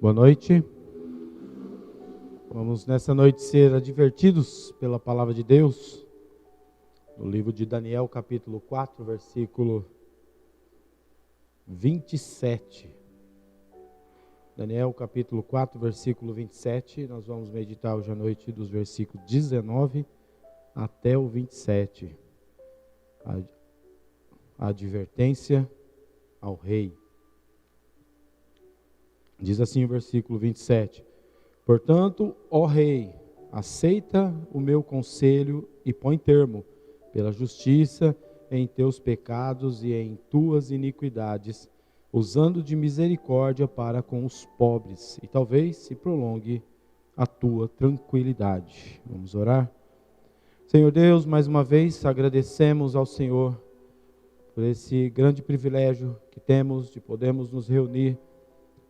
Boa noite. Vamos nessa noite ser advertidos pela palavra de Deus, no livro de Daniel, capítulo 4, versículo 27. Daniel, capítulo 4, versículo 27. Nós vamos meditar hoje à noite dos versículos 19 até o 27. A advertência ao rei. Diz assim o versículo 27. Portanto, ó rei, aceita o meu conselho e põe termo, pela justiça, em teus pecados e em tuas iniquidades, usando de misericórdia para com os pobres, e talvez se prolongue a tua tranquilidade. Vamos orar? Senhor Deus, mais uma vez agradecemos ao Senhor por esse grande privilégio que temos de podermos nos reunir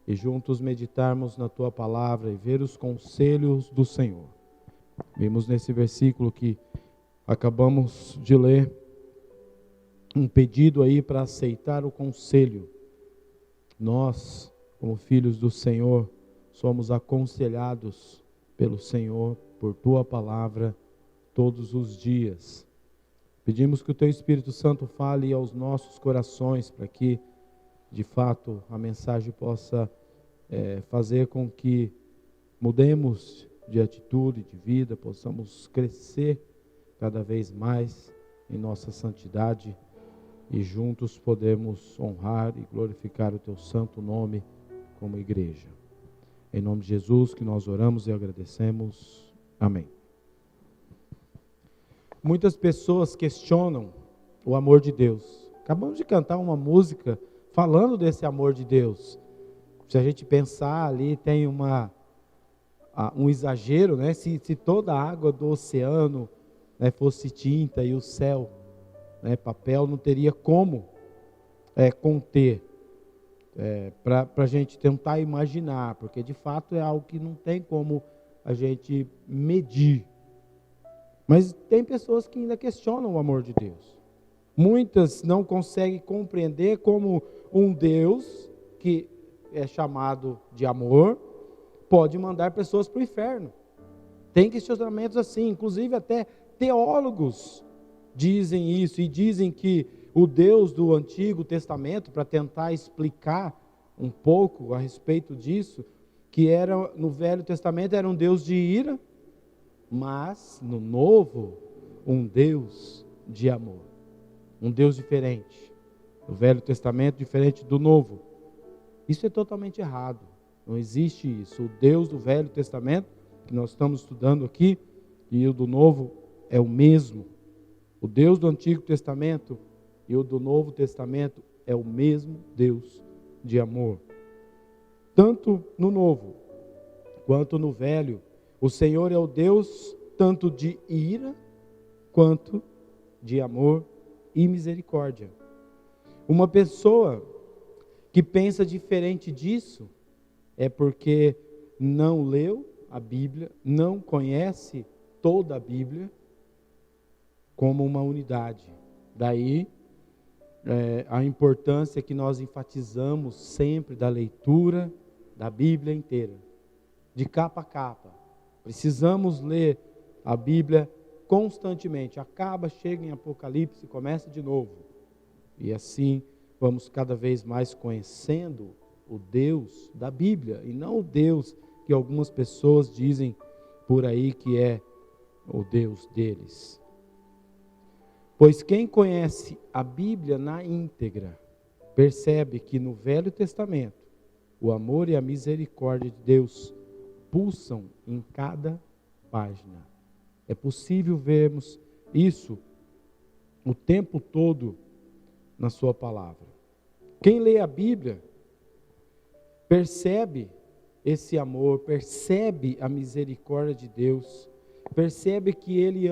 e juntos meditarmos na Tua Palavra e ver os conselhos do Senhor. Vimos nesse versículo que acabamos de ler um pedido aí para aceitar o conselho. Nós, como filhos do Senhor, somos aconselhados pelo Senhor, por Tua Palavra, todos os dias. Pedimos que o Teu Espírito Santo fale aos nossos corações para que de fato a mensagem possa fazer com que mudemos de atitude, de vida, possamos crescer cada vez mais em nossa santidade e juntos podemos honrar e glorificar o Teu santo nome como igreja. Em nome de Jesus que nós oramos e agradecemos. Amém. Muitas pessoas questionam o amor de Deus. Acabamos de cantar uma música falando desse amor de Deus. Se a gente pensar ali, tem um exagero, né? Se toda a água do oceano, né, fosse tinta e o céu, né, papel, não teria como conter. Para a gente tentar imaginar, porque de fato é algo que não tem como a gente medir. Mas tem pessoas que ainda questionam o amor de Deus. Muitas não conseguem compreender como um Deus que é chamado de amor pode mandar pessoas para o inferno. Tem questionamentos assim, inclusive até teólogos dizem isso e dizem que o Deus do Antigo Testamento, para tentar explicar um pouco a respeito disso, que era no Velho Testamento era um Deus de ira, mas no Novo um Deus de amor. Um Deus diferente. O Velho Testamento diferente do Novo. Isso é totalmente errado. Não existe isso. O Deus do Velho Testamento, que nós estamos estudando aqui, e o do Novo é o mesmo. O Deus do Antigo Testamento e o do Novo Testamento é o mesmo Deus de amor. Tanto no Novo quanto no Velho, o Senhor é o Deus tanto de ira quanto de amor e misericórdia. Uma pessoa que pensa diferente disso é porque não leu a Bíblia, não conhece toda a Bíblia como uma unidade. Daí a importância que nós enfatizamos sempre da leitura da Bíblia inteira, de capa a capa. Precisamos ler a Bíblia constantemente. Acaba, chega em Apocalipse, começa de novo. E assim vamos cada vez mais conhecendo o Deus da Bíblia, e não o Deus que algumas pessoas dizem por aí que é o Deus deles. Pois quem conhece a Bíblia na íntegra, percebe que no Velho Testamento, o amor e a misericórdia de Deus pulsam em cada página. É possível vermos isso o tempo todo na sua palavra. Quem lê a Bíblia percebe esse amor, percebe a misericórdia de Deus, percebe que ele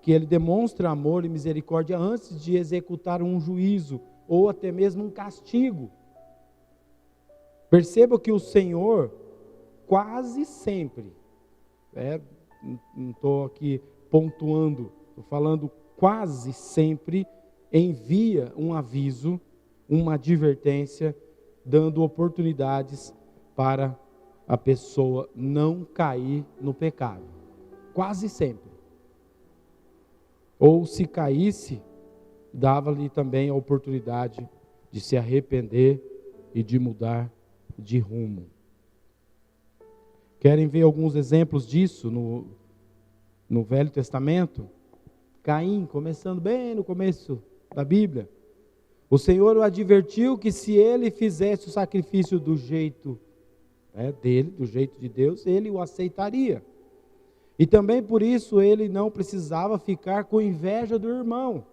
que ele demonstra amor e misericórdia antes de executar um juízo ou até mesmo um castigo. Perceba que o Senhor quase sempre, não estou aqui pontuando, estou falando quase sempre, envia um aviso, uma advertência dando oportunidades para a pessoa não cair no pecado. Quase sempre. Ou se caísse, dava-lhe também a oportunidade de se arrepender e de mudar de rumo. Querem ver alguns exemplos disso no Velho Testamento? Caim, começando bem no começo da Bíblia. O Senhor o advertiu que se ele fizesse o sacrifício do jeito dele, do jeito de Deus, ele o aceitaria. E também por isso ele não precisava ficar com inveja do irmão.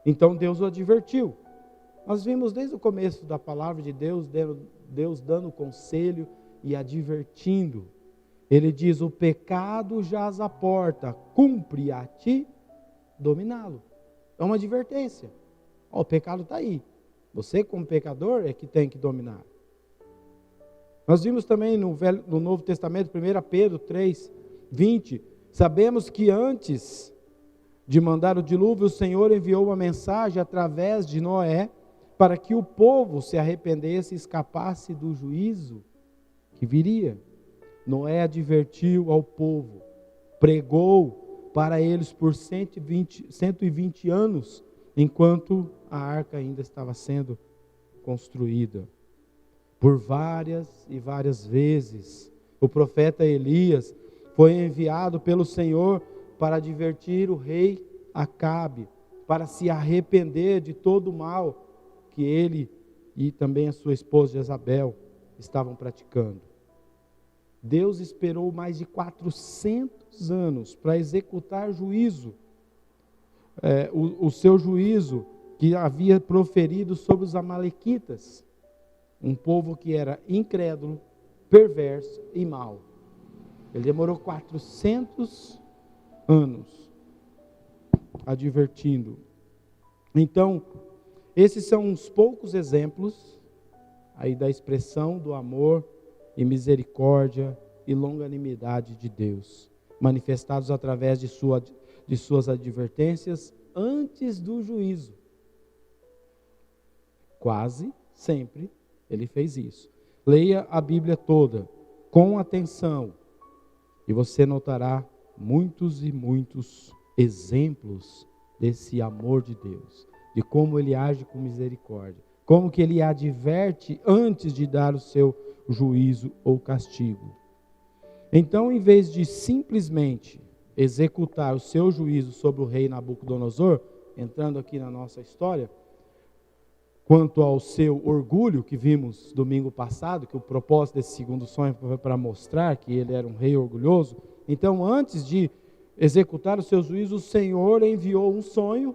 Então Deus o advertiu. Nós vimos desde o começo da palavra de Deus, Deus dando conselho e advertindo. Ele diz: o pecado jaz à porta, cumpre a ti dominá-lo. É uma advertência. O pecado está aí. Você, como pecador, é que tem que dominar. Nós vimos também no Novo Testamento, 1 Pedro 3, 20, sabemos que antes de mandar o dilúvio, o Senhor enviou uma mensagem através de Noé, para que o povo se arrependesse e escapasse do juízo que viria. Noé advertiu ao povo, pregou para eles por 120 anos, enquanto a arca ainda estava sendo construída. Por várias e várias vezes, o profeta Elias foi enviado pelo Senhor para advertir o rei Acabe, para se arrepender de todo o mal que ele e também a sua esposa Jezabel estavam praticando. Deus esperou mais de 400 anos para executar juízo, o seu juízo que havia proferido sobre os amalequitas, um povo que era incrédulo, perverso e mau. Ele demorou 400 anos advertindo. Então, esses são uns poucos exemplos aí da expressão do amor e misericórdia e longanimidade de Deus, manifestados através de suas advertências antes do juízo. Quase sempre ele fez isso. Leia a Bíblia toda, com atenção, e você notará muitos e muitos exemplos desse amor de Deus, de como ele age com misericórdia, como que ele adverte antes de dar o seu juízo ou castigo. Então, em vez de simplesmente executar o seu juízo sobre o rei Nabucodonosor, entrando aqui na nossa história, quanto ao seu orgulho, que vimos domingo passado, que o propósito desse segundo sonho foi para mostrar que ele era um rei orgulhoso. Então, antes de executar o seu juízo, o Senhor enviou um sonho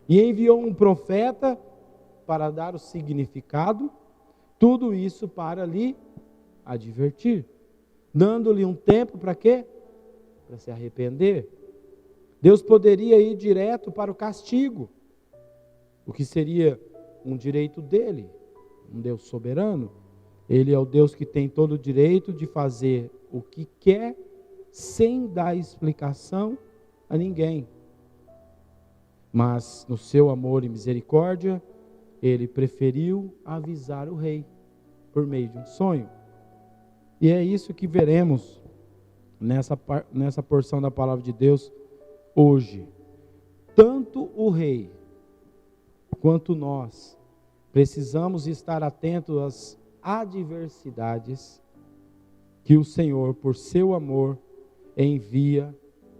e enviou um profeta para dar o significado, tudo isso para lhe advertir, dando-lhe um tempo para quê? Para se arrepender. Deus poderia ir direto para o castigo, o que seria um direito dele, um Deus soberano. Ele é o Deus que tem todo o direito de fazer o que quer, sem dar explicação a ninguém. Mas no seu amor e misericórdia, ele preferiu avisar o rei por meio de um sonho. E é isso que veremos nessa porção da palavra de Deus hoje. Tanto o rei quanto nós precisamos estar atentos às adversidades que o Senhor, por seu amor, envia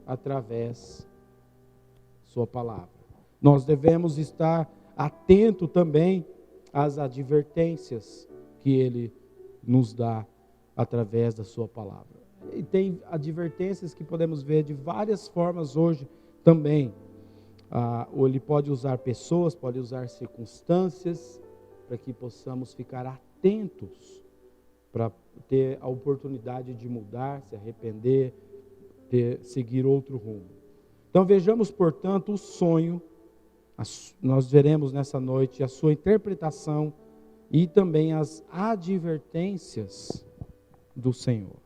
através da sua palavra. Nós devemos estar atentos também às advertências que ele nos dá através da sua palavra. E tem advertências que podemos ver de várias formas hoje também. Ou ele pode usar pessoas, pode usar circunstâncias, para que possamos ficar atentos, para ter a oportunidade de mudar, se arrepender, seguir outro rumo. Então vejamos, portanto, o sonho. Nós veremos nessa noite a sua interpretação e também as advertências do Senhor.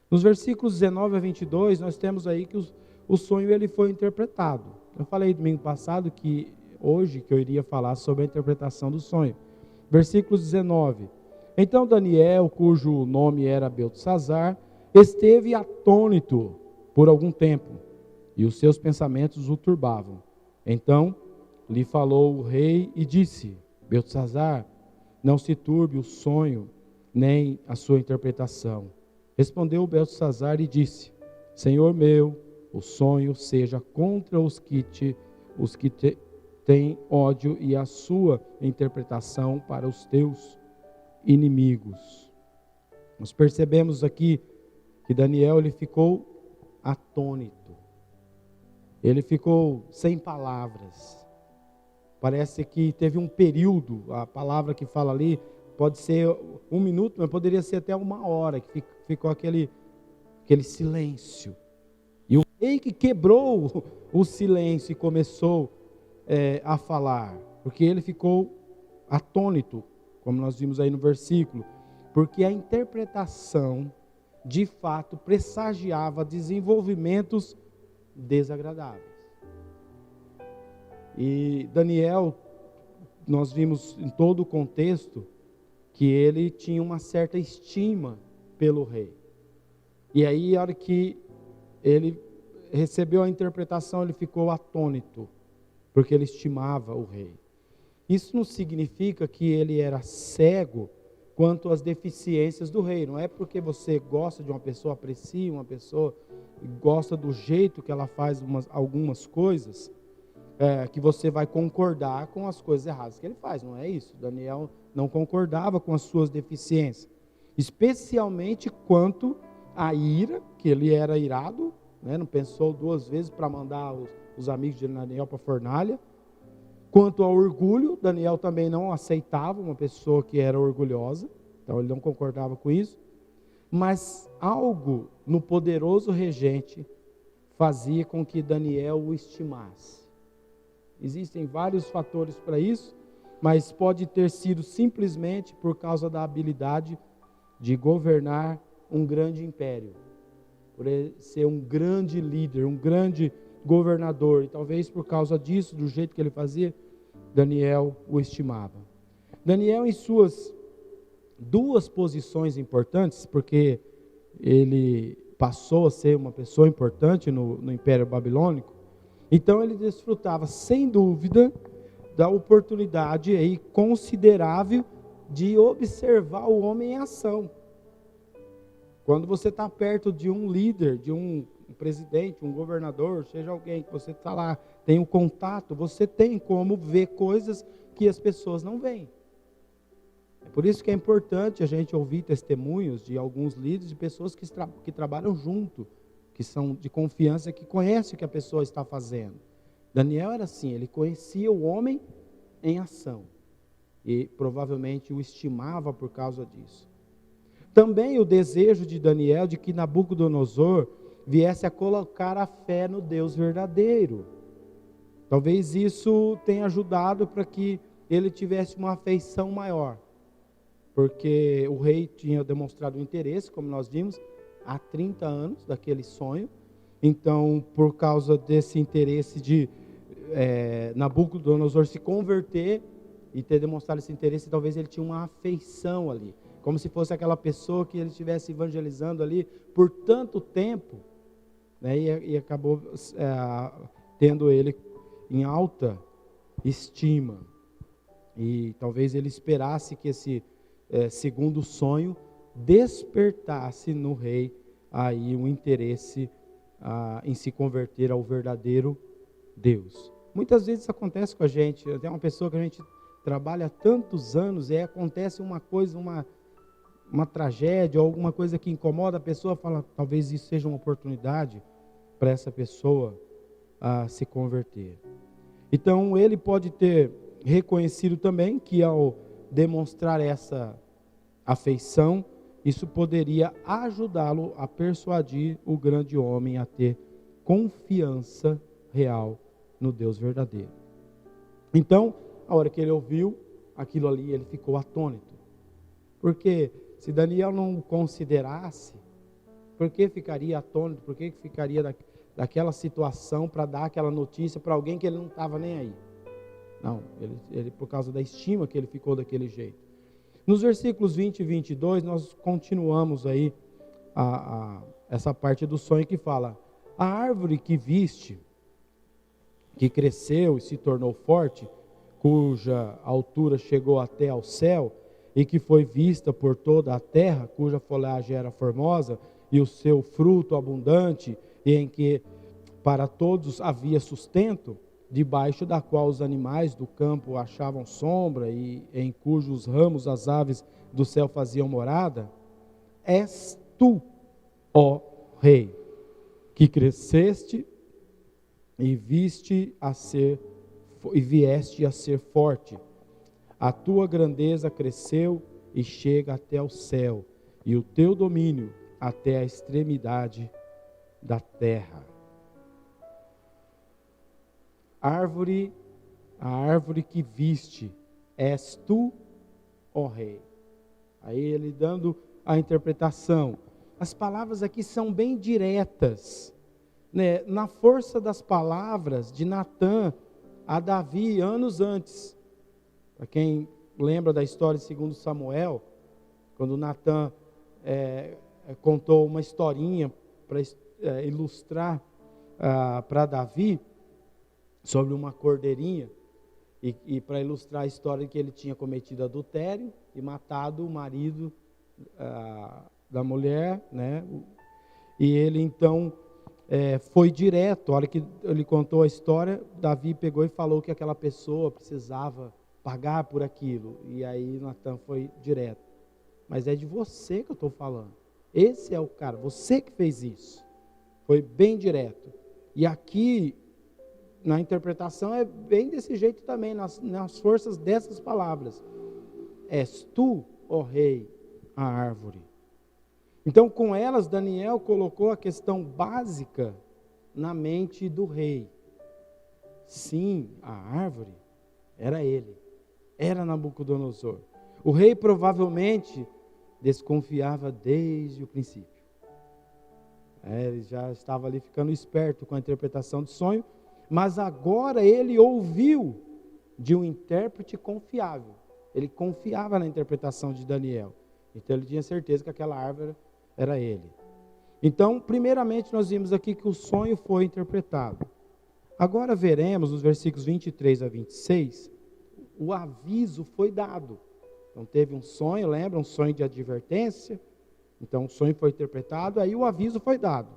Nos versículos 19 a 22, nós temos aí que o sonho ele foi interpretado. Eu falei domingo passado que hoje que eu iria falar sobre a interpretação do sonho. Versículo 19. Então Daniel, cujo nome era Beltesazar, esteve atônito por algum tempo, e os seus pensamentos o turbavam. Então lhe falou o rei e disse: Beltesazar, não se turbe o sonho, nem a sua interpretação. Respondeu Beltesazar e disse: Senhor meu, o sonho seja contra os que têm ódio, e a sua interpretação para os teus inimigos. Nós percebemos aqui que Daniel ele ficou atônito. Ele ficou sem palavras. Parece que teve um período, a palavra que fala ali pode ser 1 minuto, mas poderia ser até 1 hora, que ficou aquele silêncio. E o rei que quebrou o silêncio e começou a falar, porque ele ficou atônito, como nós vimos aí no versículo, porque a interpretação de fato pressagiava desenvolvimentos desagradáveis. E Daniel, nós vimos em todo o contexto que ele tinha uma certa estima pelo rei. E aí, a hora que ele recebeu a interpretação, ele ficou atônito, porque ele estimava o rei. Isso não significa que ele era cego quanto às deficiências do rei. Não é porque você gosta de uma pessoa, aprecia uma pessoa, gosta do jeito que ela faz algumas coisas, que você vai concordar com as coisas erradas que ele faz. Não é isso. Daniel não concordava com as suas deficiências, especialmente quanto à ira, que ele era irado, né? Não pensou 2 vezes para mandar os amigos de Daniel para a fornalha. Quanto ao orgulho, Daniel também não aceitava uma pessoa que era orgulhosa, então ele não concordava com isso. Mas algo no poderoso regente fazia com que Daniel o estimasse. Existem vários fatores para isso, mas pode ter sido simplesmente por causa da habilidade de governar um grande império, por ele ser um grande líder, um grande governador, e talvez por causa disso, do jeito que ele fazia, Daniel o estimava. Daniel, em suas 2 posições importantes, porque ele passou a ser uma pessoa importante no Império Babilônico, então ele desfrutava, sem dúvida, da oportunidade aí considerável de observar o homem em ação. Quando você está perto de um líder, de um presidente, um governador, seja alguém que você está lá, tem um contato, você tem como ver coisas que as pessoas não veem. É por isso que é importante a gente ouvir testemunhos de alguns líderes, de pessoas que trabalham junto, que são de confiança, que conhecem o que a pessoa está fazendo. Daniel era assim, ele conhecia o homem em ação, e provavelmente o estimava por causa disso. Também o desejo de Daniel de que Nabucodonosor viesse a colocar a fé no Deus verdadeiro. Talvez isso tenha ajudado para que ele tivesse uma afeição maior, porque o rei tinha demonstrado interesse, como nós vimos, há 30 anos daquele sonho. Então, por causa desse interesse de Nabucodonosor se converter e ter demonstrado esse interesse, talvez ele tinha uma afeição ali, como se fosse aquela pessoa que ele estivesse evangelizando ali por tanto tempo, né, e acabou tendo ele em alta estima. E talvez ele esperasse que esse segundo sonho despertasse no rei aí um interesse em se converter ao verdadeiro Deus. Muitas vezes isso acontece com a gente. Tem uma pessoa que a gente trabalha há tantos anos e acontece uma coisa, uma tragédia ou alguma coisa que incomoda a pessoa, fala, talvez isso seja uma oportunidade para essa pessoa se converter. Então ele pode ter reconhecido também que ao demonstrar essa afeição, isso poderia ajudá-lo a persuadir o grande homem a ter confiança real no Deus verdadeiro. Então, a hora que ele ouviu aquilo ali, ele ficou atônito. Porque se Daniel não considerasse, por que ficaria atônito? Por que ficaria daquela situação para dar aquela notícia para alguém que ele não estava nem aí? Não, ele por causa da estima que ele ficou daquele jeito. Nos versículos 20 e 22, nós continuamos aí essa parte do sonho que fala: a árvore que viste, que cresceu e se tornou forte, cuja altura chegou até ao céu, e que foi vista por toda a terra, cuja folhagem era formosa, e o seu fruto abundante, e em que para todos havia sustento, debaixo da qual os animais do campo achavam sombra, e em cujos ramos as aves do céu faziam morada, és tu, ó Rei, que cresceste e vieste a ser forte. A tua grandeza cresceu e chega até o céu, e o teu domínio até a extremidade da terra. A árvore que viste, és tu, ó Rei. Aí ele dando a interpretação. As palavras aqui são bem diretas, né? Na força das palavras de Natã a Davi anos antes. Para quem lembra da história de 2 Samuel, quando Natã contou uma historinha para ilustrar para Davi sobre uma cordeirinha, e para ilustrar a história que ele tinha cometido adultério e matado o marido da mulher, né? E ele então foi direto. A hora que ele contou a história, Davi pegou e falou que aquela pessoa precisava pagar por aquilo, e aí Natã foi direto: mas é de você que eu estou falando, esse é o cara, você que fez isso. Foi bem direto. E aqui na interpretação é bem desse jeito também, nas forças dessas palavras: és tu, ó Rei, a árvore. Então, com elas, Daniel colocou a questão básica na mente do rei. Sim, a árvore era ele, era Nabucodonosor. O rei provavelmente desconfiava desde o princípio. Ele já estava ali ficando esperto com a interpretação do sonho, mas agora ele ouviu de um intérprete confiável. Ele confiava na interpretação de Daniel. Então ele tinha certeza que aquela árvore era ele. Então, primeiramente, nós vimos aqui que o sonho foi interpretado. Agora veremos, nos versículos 23 a 26, o aviso foi dado. Então, teve um sonho, lembra? Um sonho de advertência. Então, o sonho foi interpretado, aí o aviso foi dado.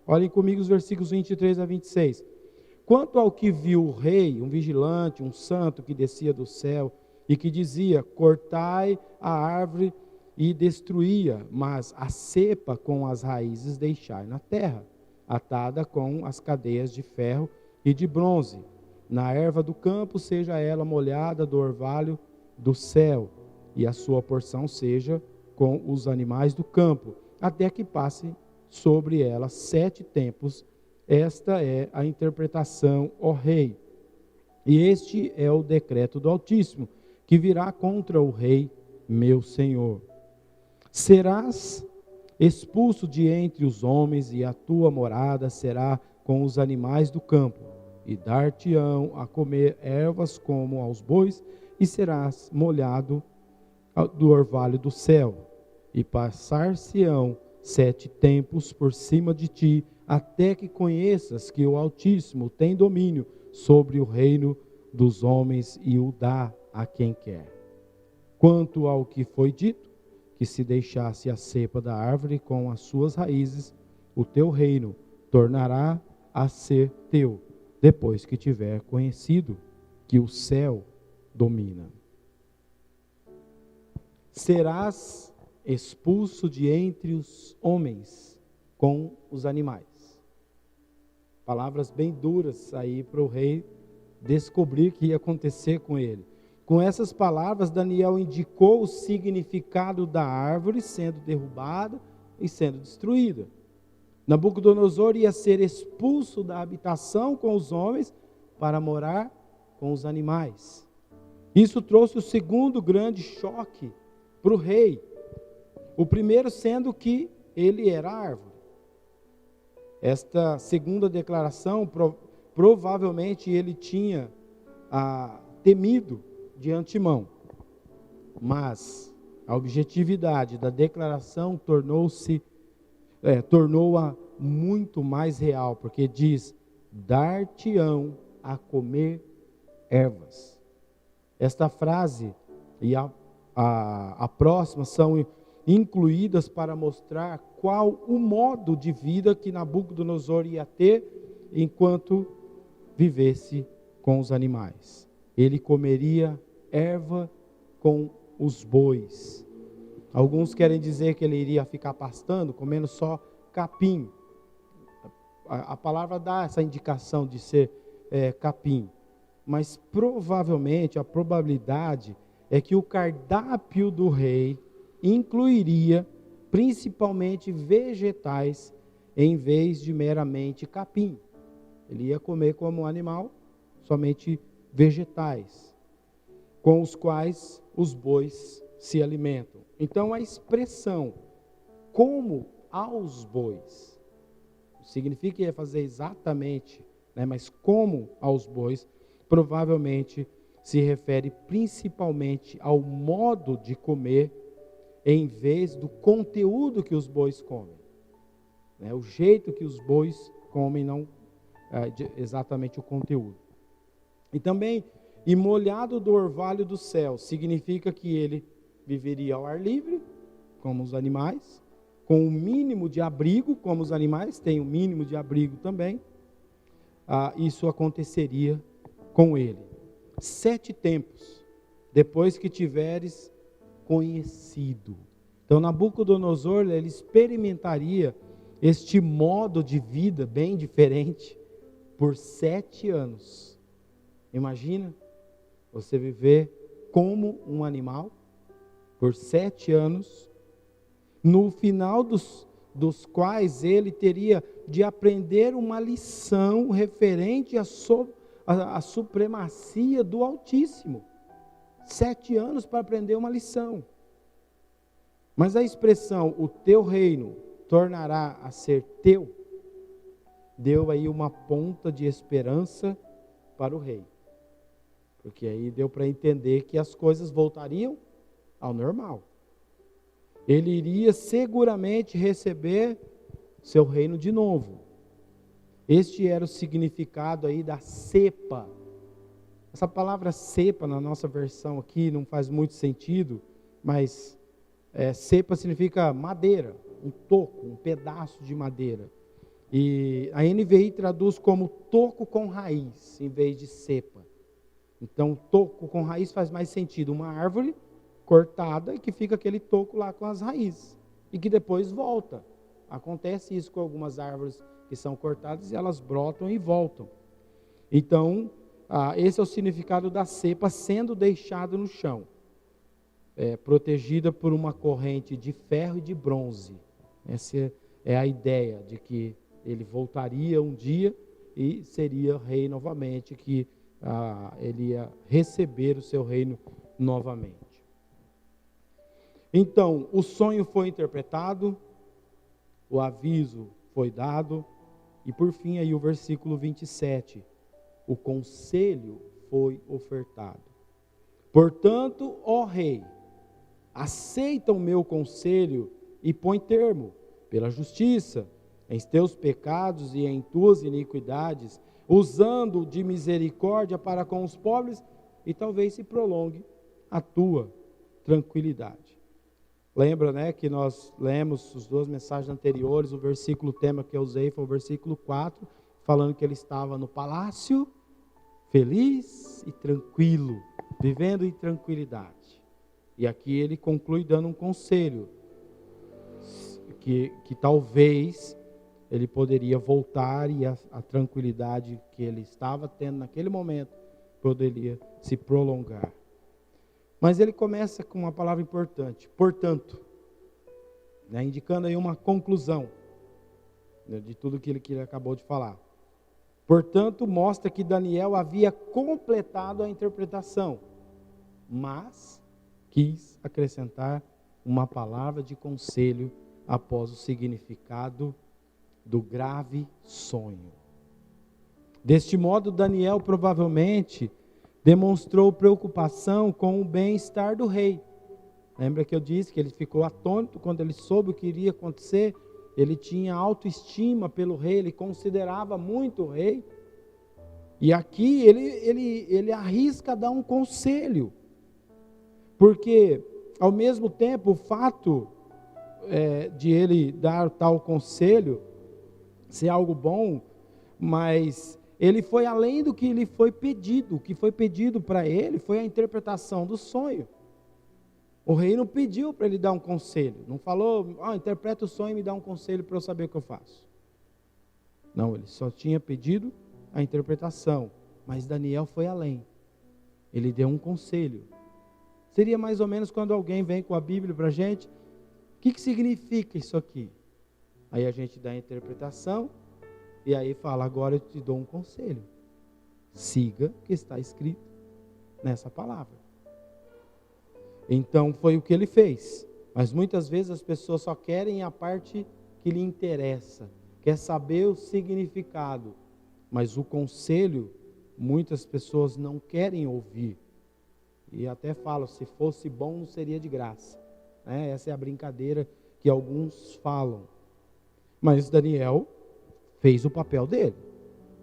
Olhem comigo os versículos 23 a 26. Quanto ao que viu o rei, um vigilante, um santo que descia do céu, e que dizia: cortai a árvore e destruía, mas a cepa com as raízes deixai na terra, atada com as cadeias de ferro e de bronze. Na erva do campo seja ela molhada do orvalho do céu, e a sua porção seja com os animais do campo, até que passe sobre ela 7 tempos. Esta é a interpretação, ó rei. E este é o decreto do Altíssimo, que virá contra o rei, meu senhor. Serás expulso de entre os homens, e a tua morada será com os animais do campo, e dar-te-ão a comer ervas como aos bois, e serás molhado do orvalho do céu, e passar-se-ão 7 tempos por cima de ti, até que conheças que o Altíssimo tem domínio sobre o reino dos homens e o dá a quem quer. Quanto ao que foi dito, que se deixasse a cepa da árvore com as suas raízes, o teu reino tornará a ser teu, depois que tiver conhecido que o céu domina. Serás expulso de entre os homens com os animais. Palavras bem duras aí para o rei descobrir que ia acontecer com ele. Com essas palavras, Daniel indicou o significado da árvore sendo derrubada e sendo destruída. Nabucodonosor ia ser expulso da habitação com os homens para morar com os animais. Isso trouxe o segundo grande choque para o rei. O primeiro sendo que ele era a árvore. Esta segunda declaração, provavelmente ele tinha temido de antemão. Mas A objetividade da declaração tornou-a muito mais real, porque diz: dar-te-ão a comer ervas. Esta frase e a próxima são incluídas para mostrar qual o modo de vida que Nabucodonosor ia ter enquanto vivesse com os animais. Ele comeria erva com os bois. Alguns querem dizer que ele iria ficar pastando, comendo só capim. A palavra dá essa indicação de ser capim. Mas provavelmente, a probabilidade é que o cardápio do rei incluiria principalmente vegetais em vez de meramente capim. Ele ia comer como animal somente vegetais, com os quais os bois se alimentam. Então a expressão como aos bois significa que ia fazer exatamente, mas como aos bois, provavelmente se refere principalmente ao modo de comer, em vez do conteúdo que os bois comem. O jeito que os bois comem, não exatamente o conteúdo. E também, e molhado do orvalho do céu, significa que ele viveria ao ar livre, como os animais, com o mínimo de abrigo, como os animais têm o mínimo de abrigo também. Isso aconteceria com ele. 7 tempos, depois que tiveres conhecido. Então, Nabucodonosor, ele experimentaria este modo de vida bem diferente por 7 anos. Imagina você viver como um animal por 7 anos, no final dos quais ele teria de aprender uma lição referente à supremacia do Altíssimo. 7 anos para aprender uma lição. Mas a expressão, o teu reino tornará a ser teu, deu aí uma ponta de esperança para o rei. Porque aí deu para entender que as coisas voltariam ao normal. Ele iria seguramente receber seu reino de novo. Este era o significado aí da cepa. Essa palavra cepa, na nossa versão aqui, não faz muito sentido, mas cepa significa madeira, um toco, um pedaço de madeira. E a NVI traduz como toco com raiz, em vez de cepa. Então, toco com raiz faz mais sentido. Uma árvore cortada e que fica aquele toco lá com as raízes. E que depois volta. Acontece isso com algumas árvores que são cortadas e elas brotam e voltam. Então, esse é o significado da cepa sendo deixada no chão. Protegida por uma corrente de ferro e de bronze. Essa é a ideia de que ele voltaria um dia e seria rei novamente, que ele ia receber o seu reino novamente. Então, o sonho foi interpretado, o aviso foi dado, e por fim aí o versículo 27, o conselho foi ofertado. Portanto, ó rei, aceita o meu conselho e põe termo, pela justiça, em teus pecados e em tuas iniquidades, usando de misericórdia para com os pobres, e talvez se prolongue a tua tranquilidade. Lembra, que nós lemos as 2 mensagens anteriores, o versículo tema que eu usei foi o versículo 4, falando que ele estava no palácio, feliz e tranquilo, vivendo em tranquilidade. E aqui ele conclui dando um conselho, que talvez ele poderia voltar e a tranquilidade que ele estava tendo naquele momento poderia se prolongar. Mas ele começa com uma palavra importante, portanto, indicando aí uma conclusão de tudo que ele acabou de falar. Portanto, mostra que Daniel havia completado a interpretação, mas quis acrescentar uma palavra de conselho após o significado do grave sonho. Deste modo, Daniel provavelmente demonstrou preocupação com o bem-estar do rei. Lembra que eu disse que ele ficou atônito quando ele soube o que iria acontecer? Ele tinha autoestima pelo rei, ele considerava muito o rei. E aqui ele arrisca dar um conselho, porque ao mesmo tempo o fato de ele dar tal conselho ser algo bom, mas ele foi além do que lhe foi pedido. O que foi pedido para ele foi a interpretação do sonho. O rei não pediu para ele dar um conselho, não falou, interpreta o sonho e me dá um conselho para eu saber o que eu faço. Não, ele só tinha pedido a interpretação, mas Daniel foi além. Ele deu um conselho. Seria mais ou menos quando alguém vem com a Bíblia para a gente, o que significa isso aqui? Aí a gente dá a interpretação, e aí fala, agora eu te dou um conselho. Siga o que está escrito nessa palavra. Então foi o que ele fez. Mas muitas vezes as pessoas só querem a parte que lhe interessa, quer saber o significado. Mas o conselho, muitas pessoas não querem ouvir. E até falam, se fosse bom não seria de graça. Essa é a brincadeira que alguns falam. Mas Daniel fez o papel dele.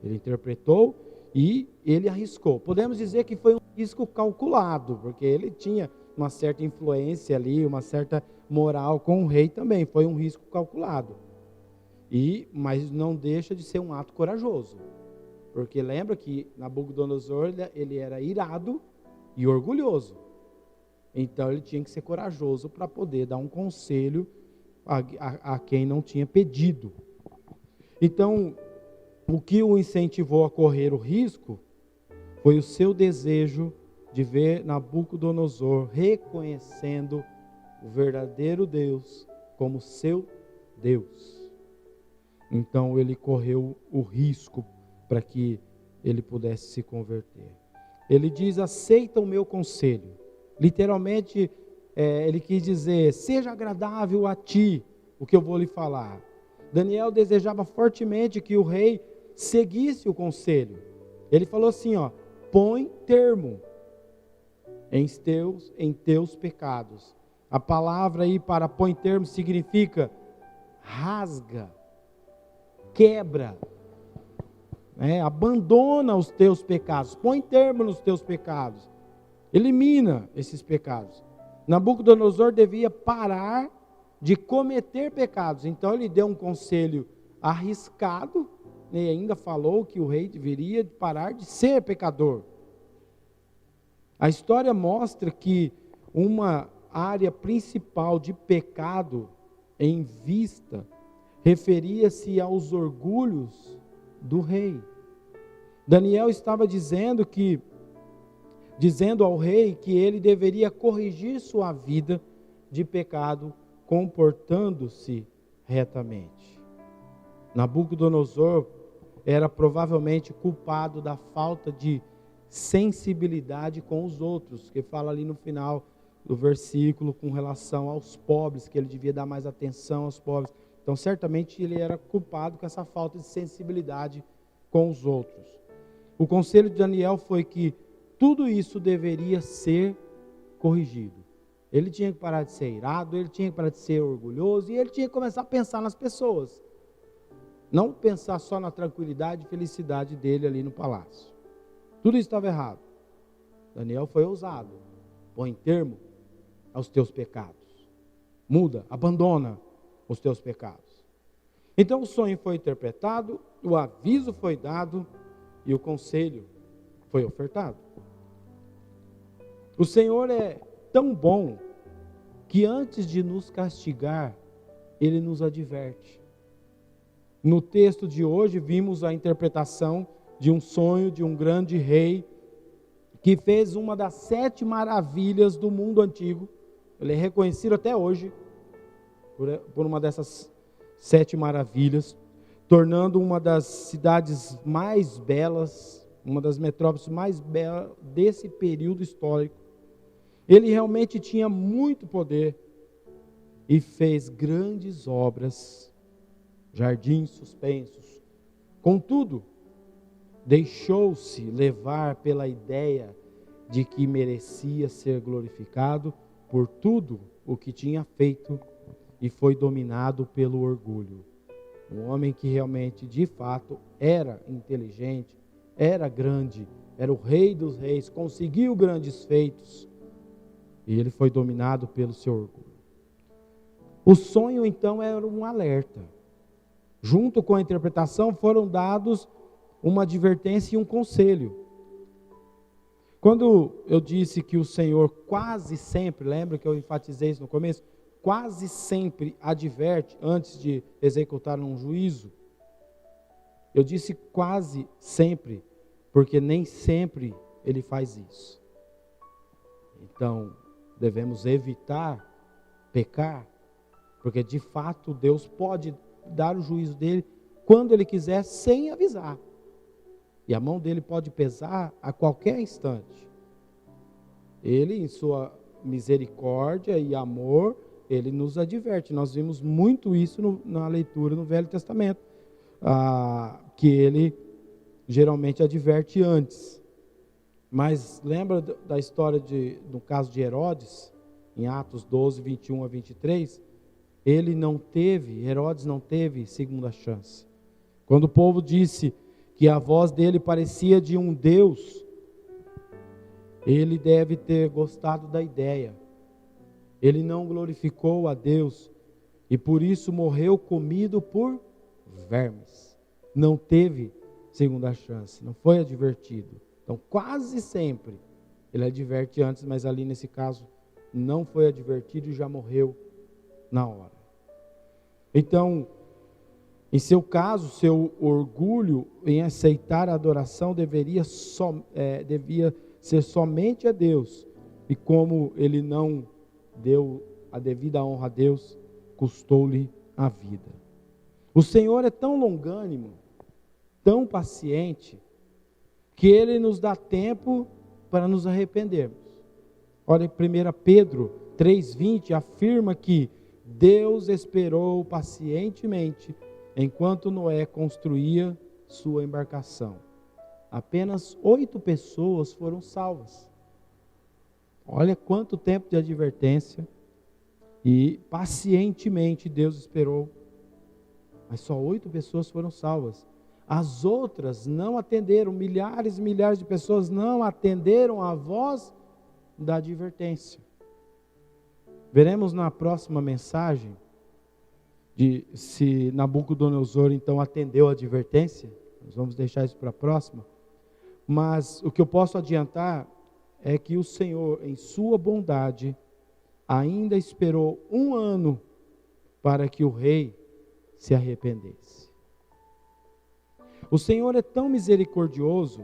Ele interpretou e ele arriscou. Podemos dizer que foi um risco calculado, porque ele tinha uma certa influência ali, uma certa moral com o rei também. Foi um risco calculado. Mas não deixa de ser um ato corajoso. Porque lembra que Nabucodonosor, ele era irado e orgulhoso. Então ele tinha que ser corajoso para poder dar um conselho a quem não tinha pedido. Então, o que o incentivou a correr o risco foi o seu desejo de ver Nabucodonosor reconhecendo o verdadeiro Deus como seu Deus. Então ele correu o risco para que ele pudesse se converter. Ele diz, aceita o meu conselho. Literalmente, ele quis dizer, seja agradável a ti o que eu vou lhe falar. Daniel desejava fortemente que o rei seguisse o conselho. Ele falou assim, põe termo em teus pecados. A palavra aí para põe termo significa rasga, quebra, abandona os teus pecados, põe termo nos teus pecados, elimina esses pecados. Nabucodonosor devia parar de cometer pecados, então ele deu um conselho arriscado, e ainda falou que o rei deveria parar de ser pecador. A história mostra que uma área principal de pecado em vista referia-se aos orgulhos do rei. Daniel estava dizendo ao rei que ele deveria corrigir sua vida de pecado, comportando-se retamente. Nabucodonosor era provavelmente culpado da falta de sensibilidade com os outros, que fala ali no final do versículo com relação aos pobres, que ele devia dar mais atenção aos pobres. Então certamente ele era culpado com essa falta de sensibilidade com os outros. O conselho de Daniel foi que tudo isso deveria ser corrigido. Ele tinha que parar de ser irado, ele tinha que parar de ser orgulhoso, e ele tinha que começar a pensar nas pessoas. Não pensar só na tranquilidade e felicidade dele ali no palácio. Tudo isso estava errado. Daniel foi ousado. Põe termo aos teus pecados. Muda, abandona os teus pecados. Então o sonho foi interpretado, o aviso foi dado e o conselho foi ofertado. O Senhor é tão bom que antes de nos castigar, Ele nos adverte. No texto de hoje vimos a interpretação de um sonho de um grande rei que fez uma das 7 maravilhas do mundo antigo. Ele é reconhecido até hoje por uma dessas 7 maravilhas, tornando uma das cidades mais belas, uma das metrópoles mais belas desse período histórico. Ele realmente tinha muito poder e fez grandes obras, jardins suspensos. Contudo, deixou-se levar pela ideia de que merecia ser glorificado por tudo o que tinha feito e foi dominado pelo orgulho. Um homem que realmente, de fato, era inteligente, era grande, era o rei dos reis, conseguiu grandes feitos, e ele foi dominado pelo seu orgulho. O sonho, então, era um alerta. Junto com a interpretação foram dados uma advertência e um conselho. Quando eu disse que o Senhor quase sempre, lembra que eu enfatizei isso no começo? Quase sempre adverte antes de executar um juízo. Eu disse quase sempre, porque nem sempre ele faz isso. Então, devemos evitar pecar, porque de fato Deus pode dar o juízo dele quando ele quiser, sem avisar. E a mão dele pode pesar a qualquer instante. Ele, em sua misericórdia e amor, ele nos adverte. Nós vimos muito isso na leitura no Velho Testamento, que ele geralmente adverte antes. Mas lembra da história do caso de Herodes, em Atos 12, 21 a 23? Herodes não teve segunda chance. Quando o povo disse que a voz dele parecia de um Deus, ele deve ter gostado da ideia. Ele não glorificou a Deus e por isso morreu comido por vermes. Não teve segunda chance, não foi advertido. Então, quase sempre ele adverte antes, mas ali nesse caso não foi advertido e já morreu na hora. Então, em seu caso, seu orgulho em aceitar a adoração devia ser somente a Deus. E como ele não deu a devida honra a Deus, custou-lhe a vida. O Senhor é tão longânimo, tão paciente, que Ele nos dá tempo para nos arrependermos. Olha, 1 Pedro 3,20 afirma que Deus esperou pacientemente enquanto Noé construía sua embarcação. Apenas 8 pessoas foram salvas. Olha quanto tempo de advertência. E pacientemente Deus esperou. Mas só 8 pessoas foram salvas. As outras não atenderam. Milhares e milhares de pessoas não atenderam a voz da advertência. Veremos na próxima mensagem se Nabucodonosor então atendeu a advertência. Nós vamos deixar isso para a próxima. Mas o que eu posso adiantar é que o Senhor, em sua bondade, ainda esperou 1 ano para que o rei se arrependesse. O Senhor é tão misericordioso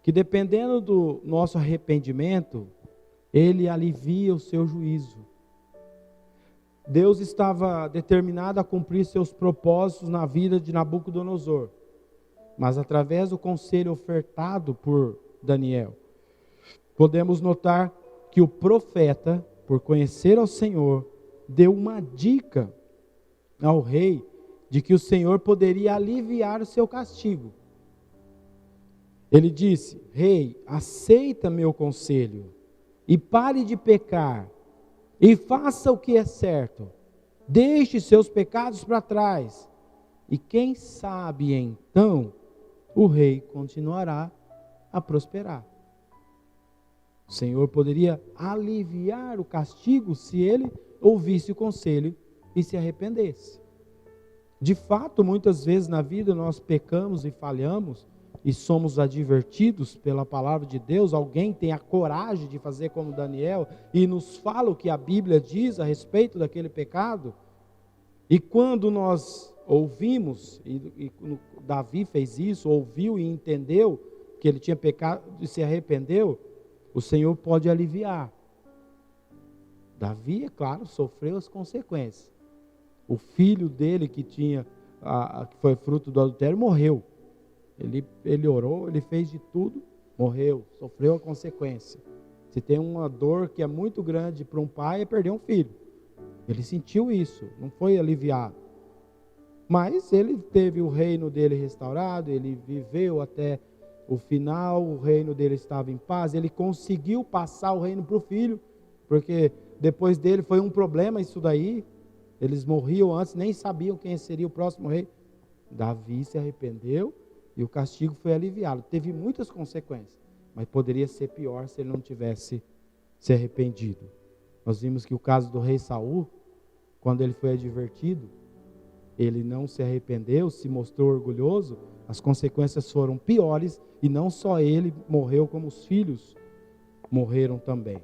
que, dependendo do nosso arrependimento, Ele alivia o seu juízo. Deus estava determinado a cumprir seus propósitos na vida de Nabucodonosor, mas através do conselho ofertado por Daniel, podemos notar que o profeta, por conhecer ao Senhor, deu uma dica ao rei de que o Senhor poderia aliviar o seu castigo. Ele disse: rei, aceita meu conselho e pare de pecar e faça o que é certo. Deixe seus pecados para trás e quem sabe então o rei continuará a prosperar. O Senhor poderia aliviar o castigo se ele ouvisse o conselho e se arrependesse. De fato, muitas vezes na vida nós pecamos e falhamos e somos advertidos pela palavra de Deus. Alguém tem a coragem de fazer como Daniel e nos fala o que a Bíblia diz a respeito daquele pecado. E quando nós ouvimos, e Davi fez isso, ouviu e entendeu que ele tinha pecado e se arrependeu, o Senhor pode aliviar. Davi, é claro, sofreu as consequências. O filho dele que foi fruto do adultério morreu. Ele orou, ele fez de tudo, morreu, sofreu a consequência. Se tem uma dor que é muito grande para um pai, é perder um filho. Ele sentiu isso, não foi aliviado. Mas ele teve o reino dele restaurado, ele viveu até o final, o reino dele estava em paz, ele conseguiu passar o reino para o filho, porque depois dele foi um problema isso daí. Eles morriam antes, nem sabiam quem seria o próximo rei. Davi se arrependeu e o castigo foi aliviado. Teve muitas consequências, mas poderia ser pior se ele não tivesse se arrependido. Nós vimos que o caso do rei Saul, quando ele foi advertido, ele não se arrependeu, se mostrou orgulhoso, as consequências foram piores, e não só ele morreu, como os filhos morreram também.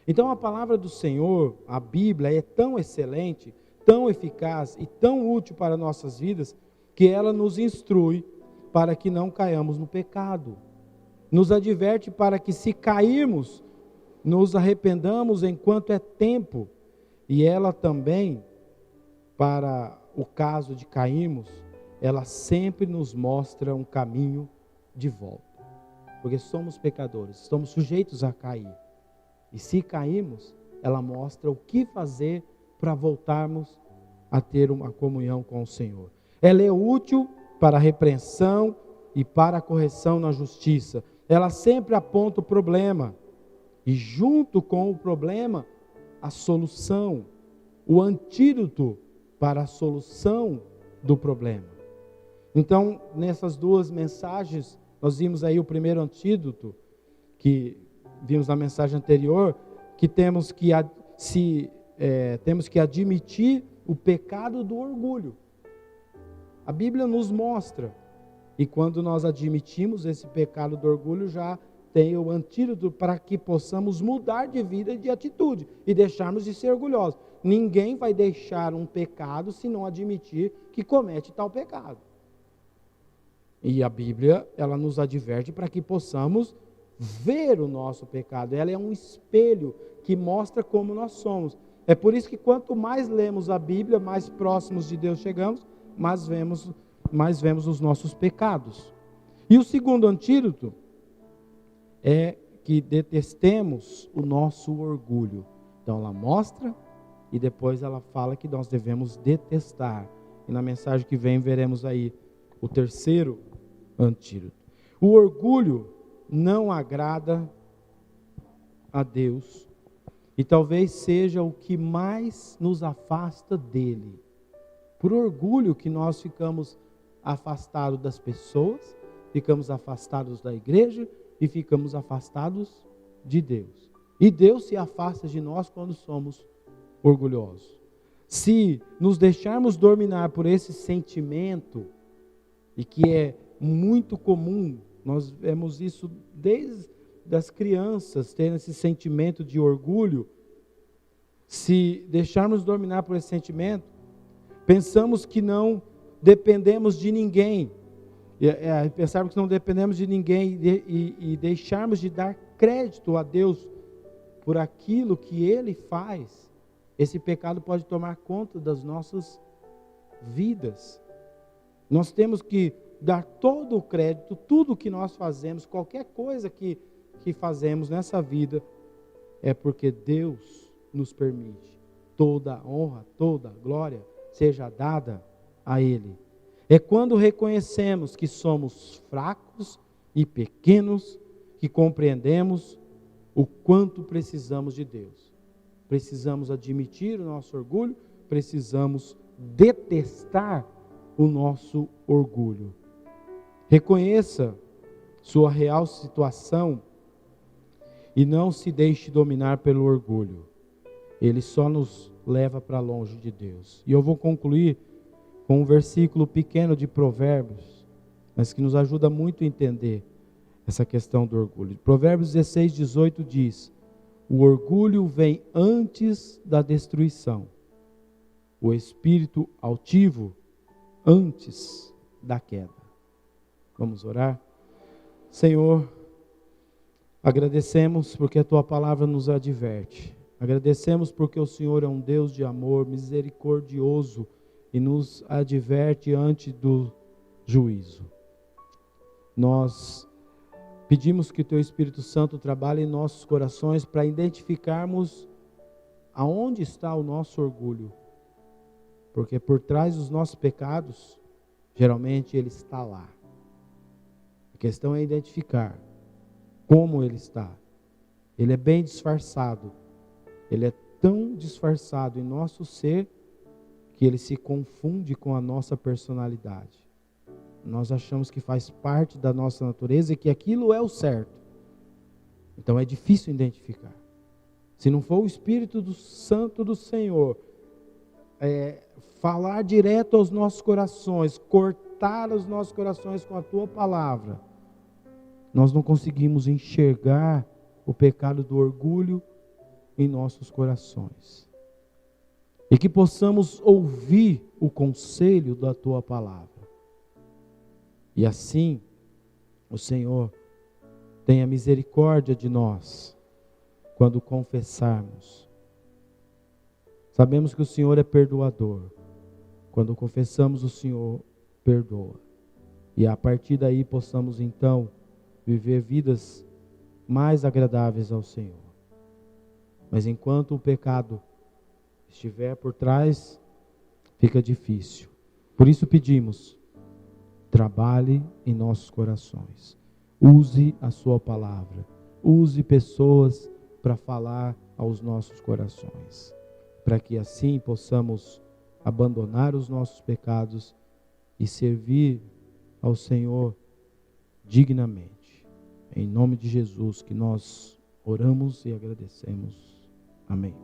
Então a palavra do Senhor, a Bíblia, é tão excelente, tão eficaz e tão útil para nossas vidas, que ela nos instrui para que não caiamos no pecado. Nos adverte para que, se cairmos, nos arrependamos enquanto é tempo. E ela também, para o caso de cairmos, ela sempre nos mostra um caminho de volta. Porque somos pecadores, estamos sujeitos a cair. E se cairmos, ela mostra o que fazer para voltarmos a ter uma comunhão com o Senhor. Ela é útil para a repreensão e para a correção na justiça. Ela sempre aponta o problema. E junto com o problema, a solução, o antídoto para a solução do problema. Então, nessas duas mensagens, nós vimos aí o primeiro antídoto, que vimos na mensagem anterior, que temos que admitir o pecado do orgulho. A Bíblia nos mostra, e quando nós admitimos esse pecado do orgulho, já tem o antídoto para que possamos mudar de vida e de atitude, e deixarmos de ser orgulhosos. Ninguém vai deixar um pecado se não admitir que comete tal pecado. E a Bíblia, ela nos adverte para que possamos ver o nosso pecado. Ela é um espelho que mostra como nós somos. É por isso que quanto mais lemos a Bíblia, mais próximos de Deus chegamos, mais vemos os nossos pecados. E o segundo antídoto é que detestemos o nosso orgulho. Então ela mostra e depois ela fala que nós devemos detestar. E na mensagem que vem veremos aí o terceiro antídoto. O orgulho não agrada a Deus e talvez seja o que mais nos afasta dele. Por orgulho que nós ficamos afastados das pessoas, ficamos afastados da igreja e ficamos afastados de Deus. E Deus se afasta de nós quando somos orgulhosos. Se nos deixarmos dominar por esse sentimento, e que é muito comum, nós vemos isso desde as crianças, tendo esse sentimento de orgulho. Se deixarmos dominar por esse sentimento, pensamos que não dependemos de ninguém, pensarmos que não dependemos de ninguém e deixarmos de dar crédito a Deus por aquilo que Ele faz, esse pecado pode tomar conta das nossas vidas. Nós temos que dar todo o crédito, tudo que nós fazemos, qualquer coisa que fazemos nessa vida, é porque Deus nos permite. Toda a honra, toda a glória seja dada a Ele. É quando reconhecemos que somos fracos e pequenos, que compreendemos o quanto precisamos de Deus. Precisamos admitir o nosso orgulho, precisamos detestar o nosso orgulho. Reconheça sua real situação e não se deixe dominar pelo orgulho. Ele só nos leva para longe de Deus. E eu vou concluir com um versículo pequeno de Provérbios, mas que nos ajuda muito a entender essa questão do orgulho. Provérbios 16, 18 diz: o orgulho vem antes da destruição, o espírito altivo antes da queda. Vamos orar? Senhor, agradecemos porque a Tua palavra nos adverte. Agradecemos porque o Senhor é um Deus de amor, misericordioso, e nos adverte antes do juízo. Nós pedimos que o Teu Espírito Santo trabalhe em nossos corações para identificarmos aonde está o nosso orgulho. Porque por trás dos nossos pecados, geralmente ele está lá. A questão é identificar como ele está Ele é bem disfarçado. Ele é tão disfarçado em nosso ser que ele se confunde com a nossa personalidade. Nós achamos que faz parte da nossa natureza e que aquilo é o certo. Então é difícil identificar. Se não for o Espírito do Santo do Senhor, falar direto aos nossos corações, cortar os nossos corações com a tua palavra, nós não conseguimos enxergar o pecado do orgulho em nossos corações. E que possamos ouvir o conselho da tua palavra. E assim, o Senhor tenha misericórdia de nós quando confessarmos. Sabemos que o Senhor é perdoador. Quando confessamos, o Senhor perdoa. E a partir daí possamos então viver vidas mais agradáveis ao Senhor. Mas enquanto o pecado estiver por trás, fica difícil. Por isso pedimos, trabalhe em nossos corações. Use a sua palavra. Use pessoas para falar aos nossos corações. Para que assim possamos abandonar os nossos pecados e servir ao Senhor dignamente. Em nome de Jesus que nós oramos e agradecemos. Amém.